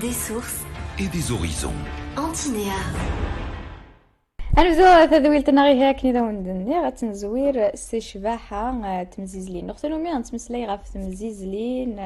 des sources et des horizons. Antinéa. أنبدو تذويلتنا غير هاك نيدا وندني غتنزوير استشباحة تمزيزلين نختلو مي غنتمسلي غاف تمزيزلين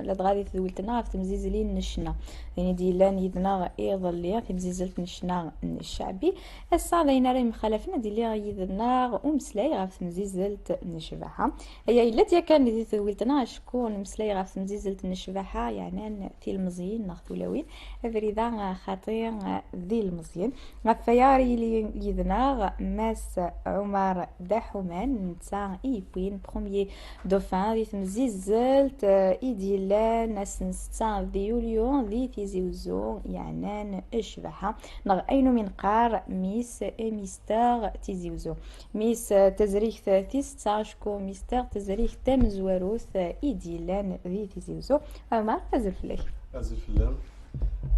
لاد غادي تذويلتنا غاف تمزيزلين نشنا يعني ديلان يدنا يظليا تمزيزلت نشنا الشعبي السا داينا راهي مخالفنا ديالي يدنا ومسلاي غاف تمزيزلت نشباحة هي الا ديا كان دي تذويلتنا شكون مسلاي غاف تمزيزلت نشباحة يعني في المزيين نختلوين فريدا خاطير ذي المزيين غفياري لي يدنا ماس عمر دحومان نتا ايبوين بروميي دوفان دي تمزيزلت ايديلان ناس نستا دي يوليو دي تيزيوزو يعنان الشبحة نغ اينو من قار ميس ميستر تيزيوزو ميس تزريخ تيستا شكو ميستر تزريخ تمزوروث ايديلان دي تيزيوزو عمر ازل فلاك ازل فلام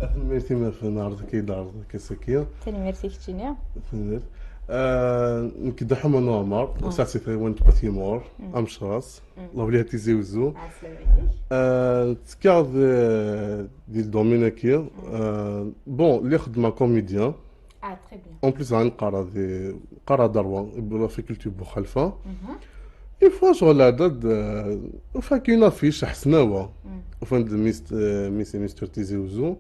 أثنى ميرتي ما في نهار كيدار كسكير تاني ميرتي كتشينيا فهمت نكدا حما عمر ساعتي في وين باتيمور امشراس الله وليها تيزيوزو تكاد دي الدومين كي بون اللي خدمه كوميديان تري بيان اون بليس عن قرا دروان في كلتو بوخلفه يفوا شغل عدد فاكينا فيش حسناوه وفند ميستر تيزيوزو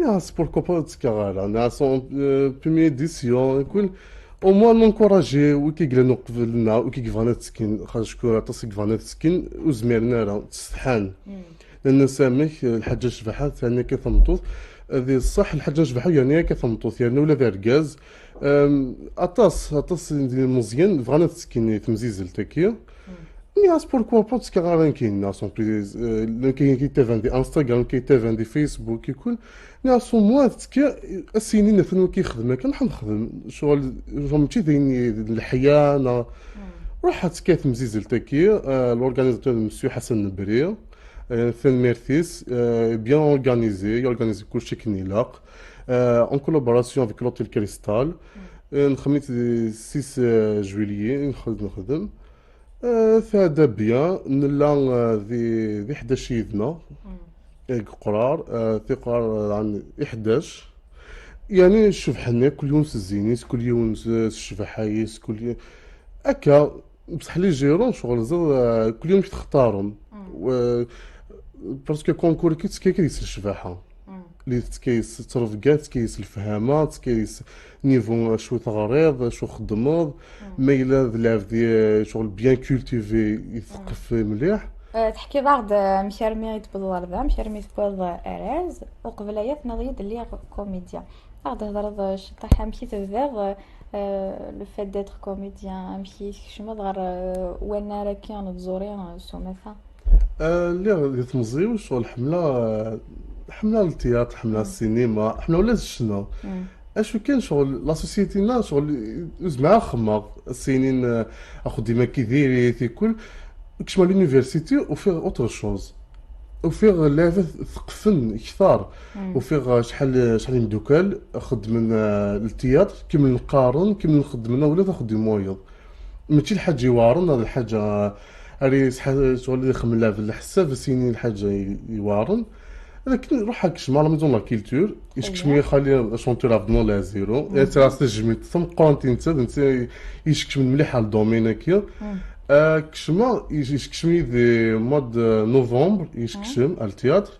يا سبور كوبا تسكاغالا نا سون بروميير ديسيون يكون او موان نونكوراجي وكي قلنا قبلنا وكي فانا تسكين خاطر شكون تصيك فانا تسكين وزميرنا راه تستحان لان سامح الحاجه شبحه ثاني كثمطوط هذه الصح الحاجه شبحه يعني كثمطوط يعني ولا فاركاز اطاس مزيان فانا تسكين تمزيزل تاكيا ني سبور كوبا تسكاغالا كاين سون بريز كاين كيتافان دي انستغرام كيتافان دي فيسبوك يكون ني سون موا تسكي السنين ثنو كيخدم كان نخدم شغل فهمتي ديني الحياه انا روح تسكي تمزيزل تاكي لورغانيزاتور مسيو حسن النبري ثان ميرتيس بيان اورغانيزي يورغانيزي كلشي كنيلاق en collaboration avec l'hôtel Cristal نخميت 6 جويلية نخدم ثادا بيان نلا ذي 11 يدنا قرار في قرار عن 11 يعني شوف حنا كل يوم الزينيس كل يوم الشفحايس كل يوم هكا بصح لي جيرون شغل زاد كل يوم تختارهم باسكو كونكور كيس الشفاحه اللي تكيس ترفقات تكيس الفهامات تكيس نيفو شو تغريض شو خدمض ميلا ذلاف دي شغل بيان كولتيفي يثقف مليح تحكي ضغط مشارمي يتبضل ذا مشارمي تبضل اراز وقبلايات نضيد اللي كوميديا ضغط هضر شطح مشي تذاغ لو فات ديتر كوميديان مشي شمض غير وانا راكي بزورين سومثا اللي تمزيو شغل حمله التياتر حمله السينما حمله ولا شنو اش كاين شغل لا سوسيتينا شغل مع خماغ السنين اخو ديما كيديري كل كشما لونيفرسيتي وفيه اوتر شوز وفيه لعبه ثقفن كثار وفيه شحال من دوكال خدم التياتر كيما نقارن كيما نخدمنا ولا تاخذ دي مويض ماشي الحاجه يوارن هذا الحاجه راه شغل يخمم لها في الحساب السنين الحاجه يوارن لكن روح هاك شمال ميزون لا كولتور يشكشمي خالي شونتور افنون لا زيرو يا ترى تجميت ثم قونت انت يشكش من مليح على الدومين هكا كشما يشكشمي في مود نوفمبر يشكشم على التياتر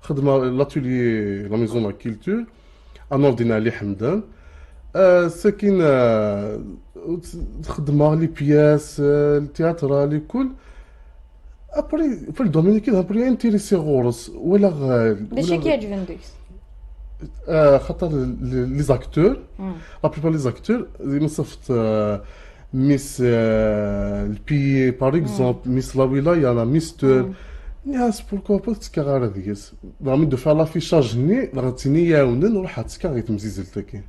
خدمه لاتولي لا ميزون لا كولتور انوردينا علي حمدان ساكن خدمه لي بياس التياتر لي كل ابري في الدومين كده ابري انتريسي غورس ولا داكشي كيعجبني خاطر لي زاكتور لا بليبار لي زاكتور من صفت ميس البي باغ اكزومبل ميس لا ولايه انا ميستر ناس بوركو با تسكار هذيس راه دو فار لافيشاج ني راتيني ياونن وراح تسكار يتمزيزل تاكي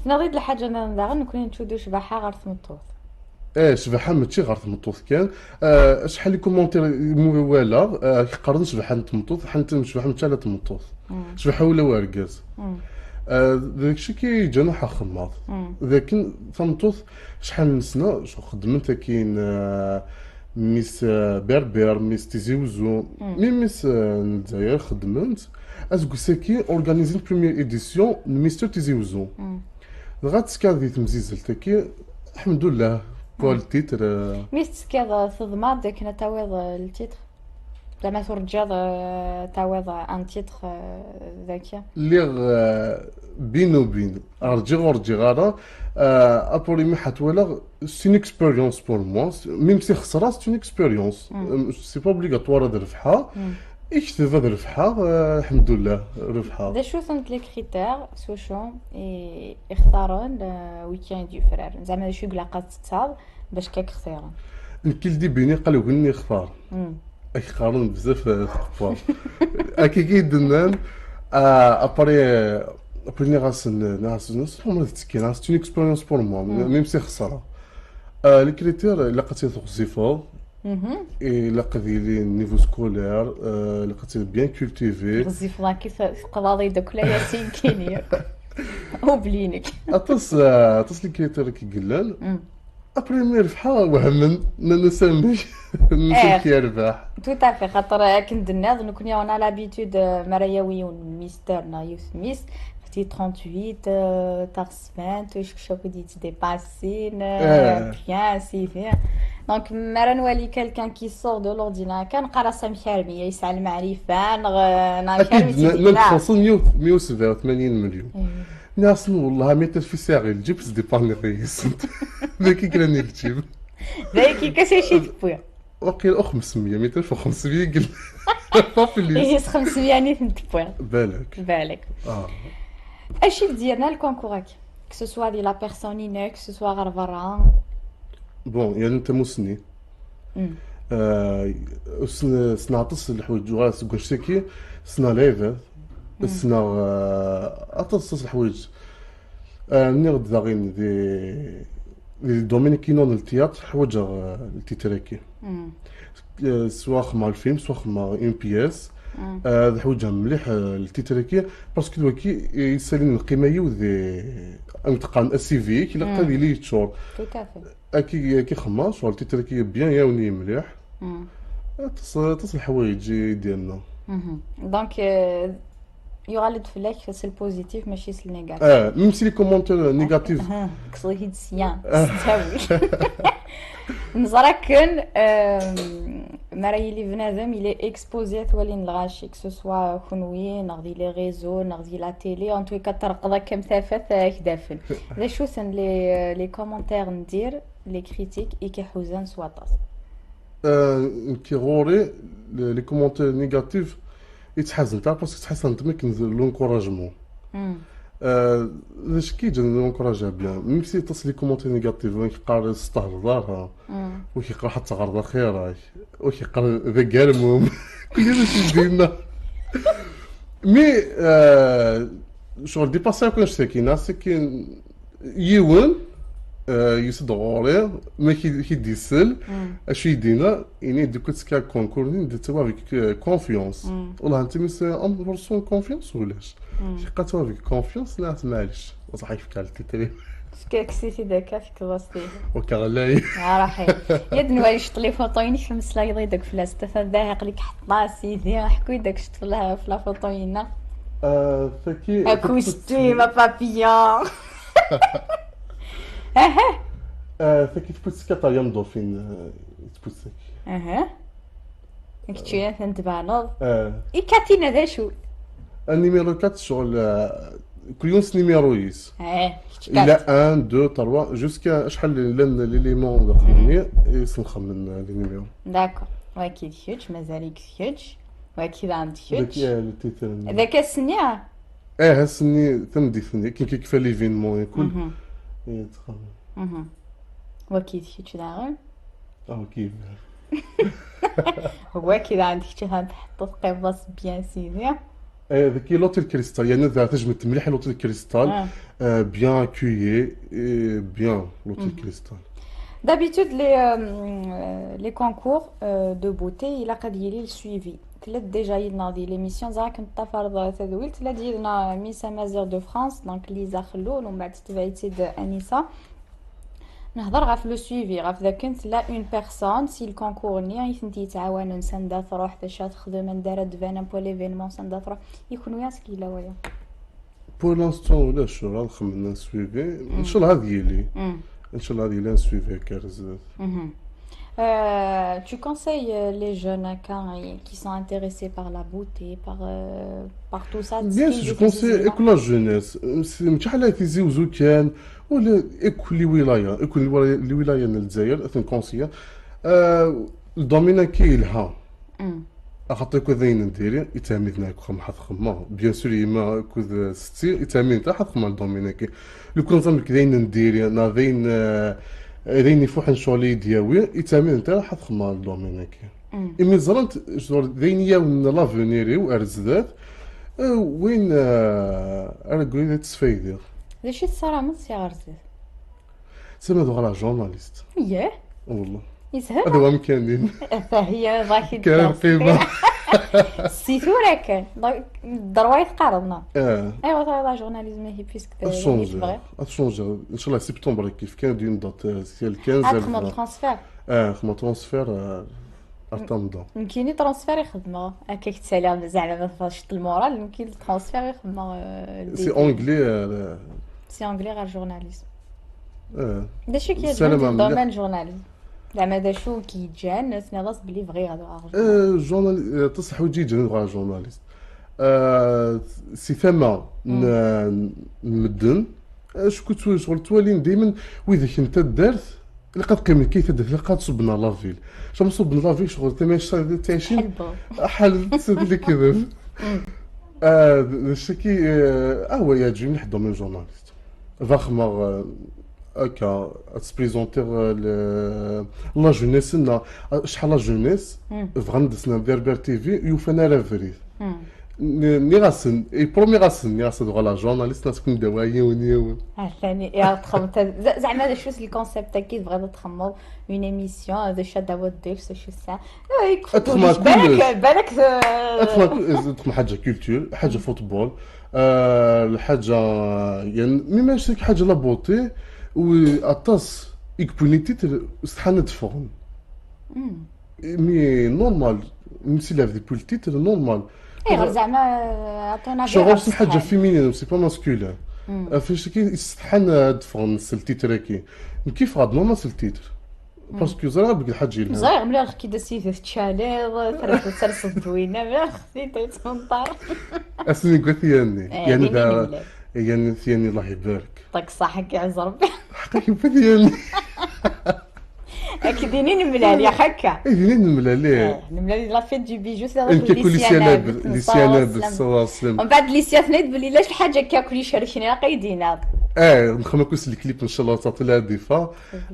نريد الحاجه انا نكون نشودو شباحه غير ثمطوط شبحه ماشي غير تمطوط كان شحال لي كومونتير ولا يقارن شبحه تمطوط حنت شبحه ماشي على تمطوط شبحه ولا ورقاز داكشي كيجينا حا خماض لكن تمطوط شحال من سنه خدمت كاين ميس بربر، ميس تيزي وزو، ميس الجزائر خدمت ازكو ساكي اورغانيزين بروميير ايديسيون ميستر تيزي وزو. غات كان ذي تمزيزلتكي الحمد لله بوغ التيتر. ميست كذا تضماد داك نتاويض التيتر زعما ترجع تعويض ان تيتر ذاك اللي بينو بين رجي غارة ابوري مي حتولا سي اون اكسبيريونس بور موا ميم سي خسرات سي اون اكسبيريونس سي با اوبليغاتوار هاد الربحة يكتب هاد الربحة الحمد لله ربحة. دا شو ثمت لي كريتير سوشون يختارون ويكاند دو فرار زعما شو قلاقات تصاب باش كاك اختيارون الكل دي بيني قالوا قلني اختار يختارون بزاف تقبا اكيد دنان ابري ناس هما تسكي ناس تون اكسبيريونس بور موا ميم سي خساره لي كريتير لقيتي تغزيفو لقى لي نيفو سكولير لقيتي بيان كولتيفي غزيف كيف قلاضي داك ولا ياسين كاين ياك وبلينك اطس لي كريتير كي قلان ابري مي ربحها وهمن نسمي نسمي كي يربح تو تافي خاطر كنت الناس نكون انا لابيتود مرياويون ميستر نايوس ميس فتي 38 تاع سمان توش شوفو دي ديباسين بيان سي في دونك مرا نولي كالكان كي سور دو لوردينا كان قرا سامحارمي يسعى المعرفه نامحارمي تي 187 مليون ناس والله ميتر في ساغي جيب ديباني ريس ذاكي كان نكتب ذاكي كاسي شي تبويا وقيل 500 متر في 500 قل طافلي ايه 500 يعني تبويا بالك اشي ديالنا الكونكوراك كو سوا دي لا بيرسونين كو سوا غير برا بون يعني انت مسني سنعطس الحوايج واس كوشتكي سنا ليفل سنا اطس الحوايج نغد داغين دي دومين كينون التياتر حوايج التيتريكي سواء مع الفيلم سواء مع اون بياس هذا حوايج مليح التيتريكي باسكو دوكي يسالين القيمه ذي انتقان السي في كي لقى لي تشور تو تافي كي خما شغل التيتريكي بيان ياوني مليح تصل الحوايج ديالنا دونك يغلط فلاك سي البوزيتيف ماشي سي النيجاتيف ميم سي لي كومونتير نيجاتيف كصيد سيان تستاوي نزركن مراي لي بنادم الى اكسبوزي ثوالين الغاشي كو سوا خنوي نغدي لي ريزو نغدي لا تيلي ان توي كترقض كم ثافث كدافن لا شو سن لي كومونتير ندير لي كريتيك كي حوزان سواطاس كي غوري لي كومونتير نيجاتيف يتحزن تاع باسكو تحسن تمك لونكوراجمون لاش كي جا نونكوراجا بيان ميم سي تصلي كومونتي نيجاتيف وين كيقرا استهدارها وكيقرا حتى غرض خيراك وكيقرا ذا كالموم كلشي ديالنا مي شغل ديباسي كون ساكينه ساكين يوان يسد غوري ما كيديسل اش يدينا يعني دوك تسكا كونكور ندير توا فيك كونفيونس والله انت ميس ام برسون كونفيونس ولاش شقاتو فيك كونفيونس لا معليش وصحي في كالتي تري كسيتي داك فيك بلاصتي وكغلاي راحي يد نوالي شط لي فوطوين في مسلايضي داك فلاس تفداها لك حطا سيدي حكوي داك شط لها في لا فوطوينا فكي اكوستي ما بابيون فكي تبوسك طاليان دولفين تبوسك كنتي تنتبانض كاتينا ذا شو النيميرو 4 شغل كليونس نيميرو يس الى 1 2 3 جوسكا شحال لان ليليمون داخلني يسنخم من لي نيميرو داكور واكيد هيوج مازالك هيوج واكيد عندك هيوج هذاك هذاك السنية هالسني تمدي ثني كي كيف ليفينمون يكون واكيد هيوج داغن كيف هو كذا عندك تحط قبص بيان سيدي ذاك لوتيل كريستال يعني ذا تجمد مليح لوتيل كريستال بيان كويي بيان لوتيل كريستال دابيتود لي كونكور دو بوتي الا قد يلي السويفي تلا ديجا يلنا دي ليميسيون زعما كنت تفرض تدويل تلا ديالنا ميس امازيغ دو فرانس دونك ليزا خلول ومن بعد تبعتي انيسه نهضر غاف لو سويفي غاف اذا كنت لا اون بيرسون سي الكونكور ني يثنتي يتعاونوا نسندا تروح تشا تخدم ندار دفانا بو ليفينمون سندا تروح يكونوا ياسكي لا ويا بور لانستون ولا شو راه نخمم نسويفي ان شاء الله هذه لي ان شاء الله هذه لي نسويفي كارزات. Tu conseilles les jeunes qui sont intéressés par la beauté, par tout ça. بيان سور جو كونسي كل لا جونيس ماشي حال تيزيوزو كان ولا كل ولايه كل الولايه الجزائر اثن كونسيا الدومينا كيلها خاطر كو ذين نديري يتامدنا كو حظ خما بيان سور يما كو ستي يتامين تاع حظ خما الدومينا كي لو كون زعما كذين نديري نا ذين يفوح شغلي دياوي يتامين تاع حظ خما الدومينا كي إمي زرنت جور ذين ياون لافونيري وارزدات وين أرجوي تسفيدير ليش تصرا من سيارتي سما دوغ جورناليست ياه والله يسهل هذا هو مكانين هي ضاكي كان قيمة السيتورة كان الدرواية قارضنا ايوا لا جورناليزم هي بيسك اتشونجا ان شاء الله سبتمبر كيف كان ديون دات سيال 15 خدمة ترانسفير خدمة ترانسفير ارتمضا يمكن ترانسفير يخدمها هكاك تسالي زعما ما فاش المورال يمكن ترانسفير يخدمها سي اونغلي سي اونغلي غير جورناليزم داكشي كيعجبني في الدومين جورناليزم زعما دا شو كيتجا الناس ناضس بلي بغي غادي جورنال تصح وجيجا نبغى جورناليست سي ثما نمدن كنت شغل توالين دائما واذا كنت دارت لقد قيم كيف دارت لقد صبنا لافيل شنو صبنا لافيل شغل تما تعيشين حل اللي كذا الشكي هو يعجبني نحضر من جورناليست فخمر هكا تسبريزونتيغ لا جونيس شحال لا جونيس فغندسنا دير تي في يوفانا لا فريد ني غاسن اي برومي غاسن ني غاسن دوغ لا جورناليست تكون دوايا ونيا ثاني يا تخمط زعما هذا شو الكونسيبت كي تبغي تخمر اون ايميسيون هذا شا دابا دير شو سا بالك تخمم حاجه كولتور حاجه فوتبول الحاجه يعني ماشي حاجه لا بوتي وأطاس إكبونيتي استحنا تفهم مي نورمال ميسي لا في بوليتيت نورمال غير زعما عطونا شغل شي حاجه فيمينين سي با ماسكولين فاش كي استحنا تفهم التيتراكي كيف غاد نورمال التيتر باسكو زرا بقى الحاجه لها زاير ملي كي دسي في تشاليض ترس دوينه ما خصني تنطر اسمي قلت يعني ثاني الله يبارك يعطيك الصحة كيعز ربي حقيقي ثاني اكديني نملال يا خكا ديني نملال نملال لا فيت دو بيجو سي لي سياناب السلام ومن بعد لي سياناب بلي لاش الحاجه كاكل يشاركني قايدينا نخمم كوس الكليب ان شاء الله تعطي لها ضيفه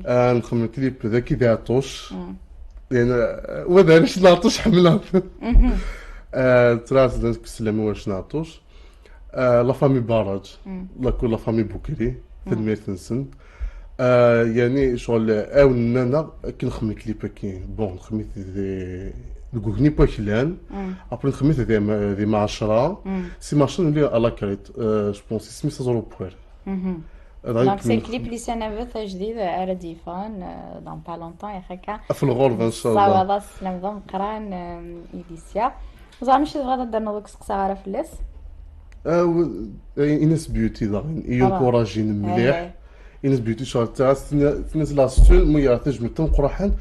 نخمم الكليب ذاك يدير عطوش يعني وهذا علاش نعطوش حمله تراس داك السلام واش نعطوش لا فامي باراج لا فامي بوكري في الميرتنسن يعني شغل انا كي نخمم كليب كاين بون خميت الكوغني باكلان ابري خميت ذي مع 10 سي ماشين اللي على كريت جو بونس سميتها زورو بوير دونك سي كليب اللي سنبث جديد على ديفون دون با لونطون يا خكا في الغرب ان شاء الله صافا السلام ضم قران ايديسيا زعما ماشي بغا درنا دوك سقسا غير في الليس إنس بيوتي داغين ينكوراجين مليح إنس بيوتي شغل تاع تنزل لاستول ميا تجمع تنقرحن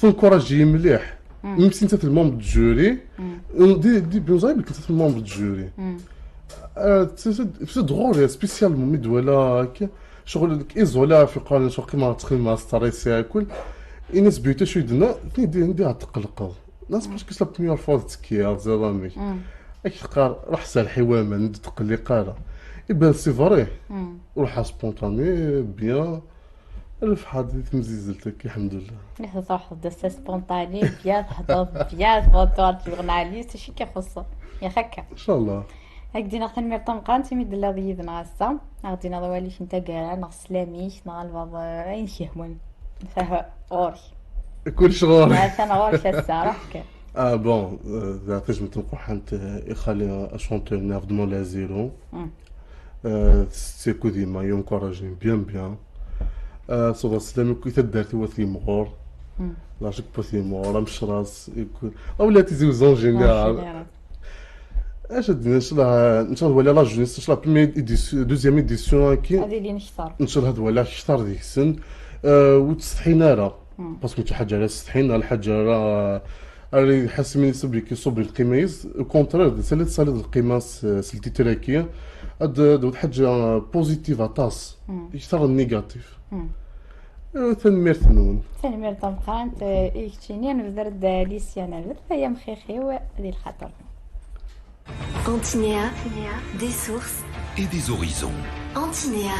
تنكوراجي مليح ميمسي نتا في المومبر جوري دي بيوزاي بك في المومبر جوري سي دغور سبيسيالمون مدولا هكا شغل ايزولا في قال شغل كيما تخدم مع ستريسي كل إنس بيوتي شو يدنا ندير تقلق ناس باش كيس لا بروميير فوا تسكي زرامي اكثر راح سال حوامه ندق لي قاله يبان سي فري روح سبونطاني بيان الف حديث مزيزلتك الحمد لله نحن صح دسه سبونطاني بيان تحضر بيان فوتور جورناليست شي كيخصو يا خكا ان شاء الله هكدي ناخذ الميرطون قانتي ميد لا ضيد نغاسا غادي نضوالي انت كاع نغ سلاميش نغالبا اين شي همون فها اوري كل شغل انا غور الصراحه بون ذا تجمع تنقول حنت يخلي اشونتور ناف دو لا زيرو سي كو ديما ينكوراجي بيان صودا السلام كي تدارت هو ثيمغور لا جيك بو ثيمغور مشراس او لا تيزي زون جينيرال اش دينا ان شاء الله ولا لا جونيس ان شاء الله بمي ايديسيون دوزيام ايديسيون كي هذه اللي نختار ان شاء الله هاد ولا كثر ديك السن وتستحينا راه باسكو تا حاجه على استحينا الحاجه راه اللي حاس من يصبري كي صبري القيماز كونترير سالت صالد القيماس سلتي تراكيه هاد حاجه بوزيتيف طاس يكثر النيجاتيف تنميرت نون تنمير طمقانت إيكتيني نبدر ليسيانا بد هي مخيخي ذي الخطر. Antinéa, des sources et des horizons. Antinéa.